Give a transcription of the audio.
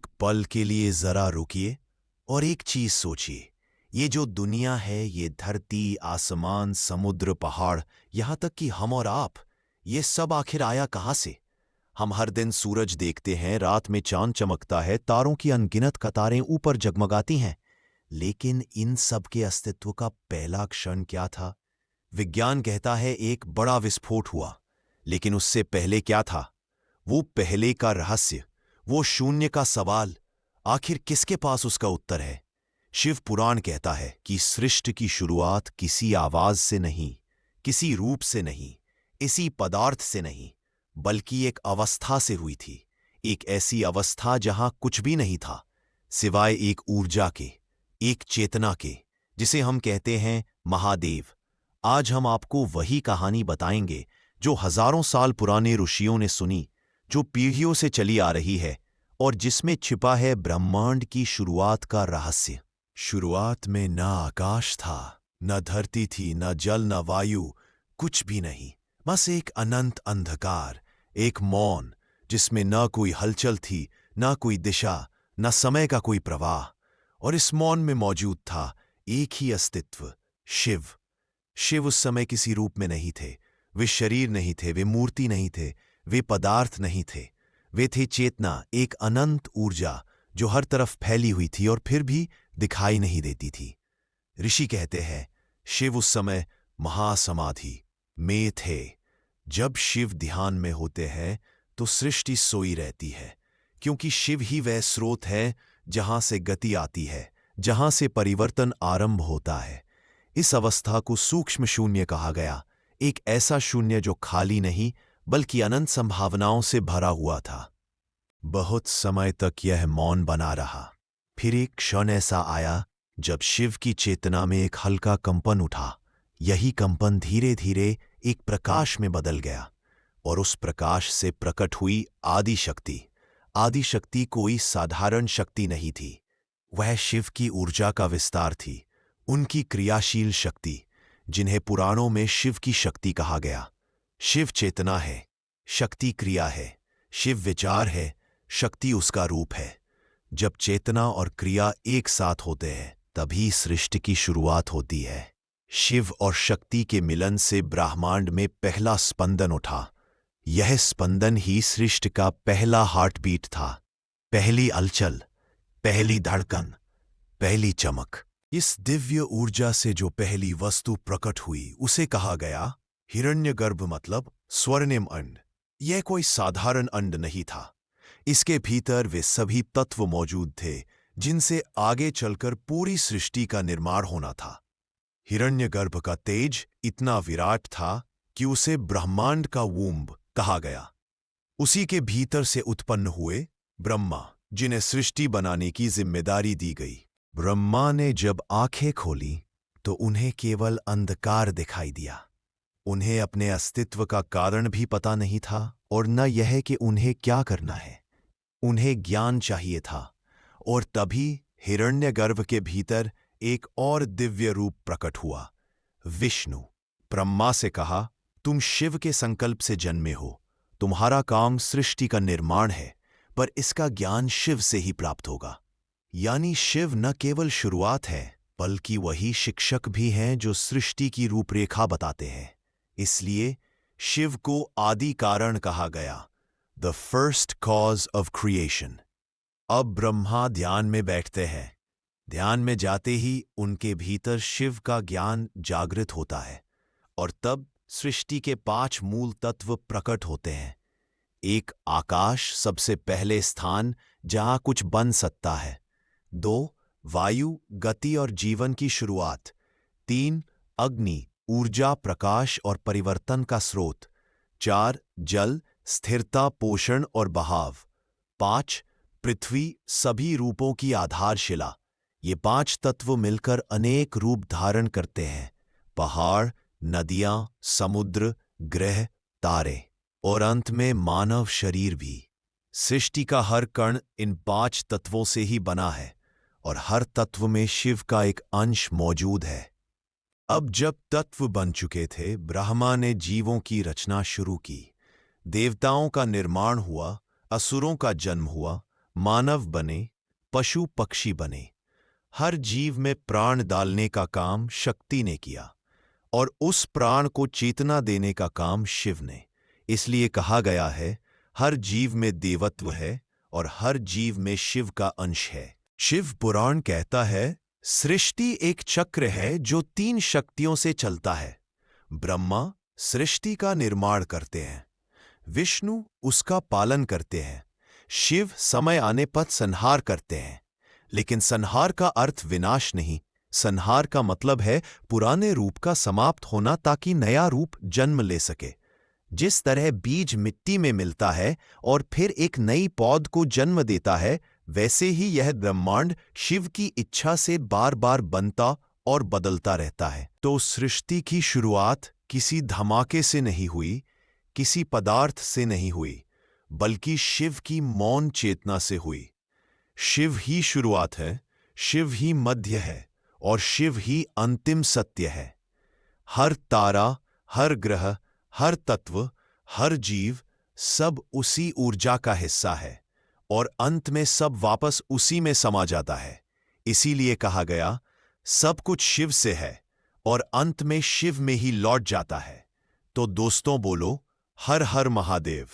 एक पल के लिए जरा रुकिए और एक चीज सोचिए। ये जो दुनिया है, ये धरती, आसमान, समुद्र, पहाड़, यहां तक कि हम और आप, ये सब आखिर आया कहां से? हम हर दिन सूरज देखते हैं, रात में चांद चमकता है, तारों की अनगिनत कतारें ऊपर जगमगाती हैं। लेकिन इन सब के अस्तित्व का पहला क्षण क्या था? विज्ञान कहता है एक बड़ा विस्फोट हुआ, लेकिन उससे पहले क्या था? वो पहले का रहस्य, वो शून्य का सवाल, आखिर किसके पास उसका उत्तर है? शिव पुराण कहता है कि सृष्टि की शुरुआत किसी आवाज से नहीं, किसी रूप से नहीं, इसी पदार्थ से नहीं, बल्कि एक अवस्था से हुई थी। एक ऐसी अवस्था जहां कुछ भी नहीं था सिवाय एक ऊर्जा के, एक चेतना के, जिसे हम कहते हैं महादेव। आज हम आपको वही कहानी बताएंगे जो हजारों साल पुराने ऋषियों ने सुनी, जो पीढ़ियों से चली आ रही है और जिसमें छिपा है ब्रह्मांड की शुरुआत का रहस्य। शुरुआत में न आकाश था, न धरती थी, न जल, न वायु, कुछ भी नहीं। बस एक अनंत अंधकार, एक मौन जिसमें न कोई हलचल थी, न कोई दिशा, न समय का कोई प्रवाह। और इस मौन में मौजूद था एक ही अस्तित्व, शिव। शिव उस समय किसी रूप में नहीं थे। वे शरीर नहीं थे, वे मूर्ति नहीं थे, वे पदार्थ नहीं थे। वे थे चेतना, एक अनंत ऊर्जा जो हर तरफ फैली हुई थी और फिर भी दिखाई नहीं देती थी। ऋषि कहते हैं शिव उस समय महासमाधि में थे। जब शिव ध्यान में होते हैं तो सृष्टि सोई रहती है, क्योंकि शिव ही वह स्रोत है जहां से गति आती है, जहां से परिवर्तन आरंभ होता है। इस अवस्था को सूक्ष्म शून्य कहा गया, एक ऐसा शून्य जो खाली नहीं बल्कि अनंत संभावनाओं से भरा हुआ था। बहुत समय तक यह मौन बना रहा। फिर एक क्षण ऐसा आया जब शिव की चेतना में एक हल्का कंपन उठा। यही कंपन धीरे धीरे एक प्रकाश में बदल गया और उस प्रकाश से प्रकट हुई आदि शक्ति। आदि शक्ति कोई साधारण शक्ति नहीं थी, वह शिव की ऊर्जा का विस्तार थी, उनकी क्रियाशील शक्ति, जिन्हें पुराणों में शिव की शक्ति कहा गया। शिव चेतना है, शक्ति क्रिया है। शिव विचार है, शक्ति उसका रूप है। जब चेतना और क्रिया एक साथ होते हैं तभी सृष्टि की शुरुआत होती है। शिव और शक्ति के मिलन से ब्रह्मांड में पहला स्पंदन उठा। यह स्पंदन ही सृष्टि का पहला हार्ट बीट था, पहली हलचल, पहली धड़कन, पहली चमक। इस दिव्य ऊर्जा से जो पहली वस्तु प्रकट हुई उसे कहा गया हिरण्यगर्भ, मतलब स्वर्णिम अंड। यह कोई साधारण अंड नहीं था। इसके भीतर वे सभी तत्व मौजूद थे जिनसे आगे चलकर पूरी सृष्टि का निर्माण होना था। हिरण्यगर्भ का तेज इतना विराट था कि उसे ब्रह्मांड का वूम्ब कहा गया। उसी के भीतर से उत्पन्न हुए ब्रह्मा, जिन्हें सृष्टि बनाने की जिम्मेदारी दी गई। ब्रह्मा ने जब आंखें खोली तो उन्हें केवल अंधकार दिखाई दिया। उन्हें अपने अस्तित्व का कारण भी पता नहीं था और न यह कि उन्हें क्या करना है। उन्हें ज्ञान चाहिए था। और तभी हिरण्यगर्भ के भीतर एक और दिव्य रूप प्रकट हुआ, विष्णु। ब्रह्मा से कहा, तुम शिव के संकल्प से जन्मे हो, तुम्हारा काम सृष्टि का निर्माण है, पर इसका ज्ञान शिव से ही प्राप्त होगा। यानी शिव न केवल शुरुआत है बल्कि वही शिक्षक भी हैं जो सृष्टि की रूपरेखा बताते हैं। इसलिए शिव को आदि कारण कहा गया, the first cause of creation. अब ब्रह्मा ध्यान में बैठते हैं। ध्यान में जाते ही उनके भीतर शिव का ज्ञान जागृत होता है और तब सृष्टि के 5 मूल तत्व प्रकट होते हैं। एक, आकाश, सबसे पहले स्थान जहां कुछ बन सकता है। 2, वायु, गति और जीवन की शुरुआत। 3, अग्नि, ऊर्जा, प्रकाश और परिवर्तन का स्रोत। 4, जल, स्थिरता, पोषण और बहाव। 5, पृथ्वी, सभी रूपों की आधारशिला। ये 5 तत्व मिलकर अनेक रूप धारण करते हैं, पहाड़, नदियां, समुद्र, ग्रह, तारे और अंत में मानव शरीर भी। सृष्टि का हर कण इन 5 तत्वों से ही बना है और हर तत्व में शिव का एक अंश मौजूद है। अब जब तत्व बन चुके थे, ब्रह्मा ने जीवों की रचना शुरू की। देवताओं का निर्माण हुआ, असुरों का जन्म हुआ, मानव बने, पशु पक्षी बने, हर जीव में प्राण डालने का काम शक्ति ने किया और उस प्राण को चेतना देने का काम शिव ने। इसलिए कहा गया है, हर जीव में देवत्व है और हर जीव में शिव का अंश है। शिव पुराण कहता है, सृष्टि एक चक्र है जो 3 शक्तियों से चलता है। ब्रह्मा सृष्टि का निर्माण करते हैं, विष्णु उसका पालन करते हैं, शिव समय आने पर संहार करते हैं। लेकिन संहार का अर्थ विनाश नहीं, संहार का मतलब है पुराने रूप का समाप्त होना ताकि नया रूप जन्म ले सके। जिस तरह बीज मिट्टी में मिलता है और फिर एक नई पौध को जन्म देता है, वैसे ही यह ब्रह्मांड शिव की इच्छा से बार बार बनता और बदलता रहता है। तो सृष्टि की शुरुआत किसी धमाके से नहीं हुई, किसी पदार्थ से नहीं हुई, बल्कि शिव की मौन चेतना से हुई। शिव ही शुरुआत है, शिव ही मध्य है और शिव ही अंतिम सत्य है। हर तारा, हर ग्रह, हर तत्व, हर जीव, सब उसी ऊर्जा का हिस्सा है और अंत में सब वापस उसी में समा जाता है। इसीलिए कहा गया, सब कुछ शिव से है और अंत में शिव में ही लौट जाता है। तो दोस्तों बोलो, हर हर महादेव।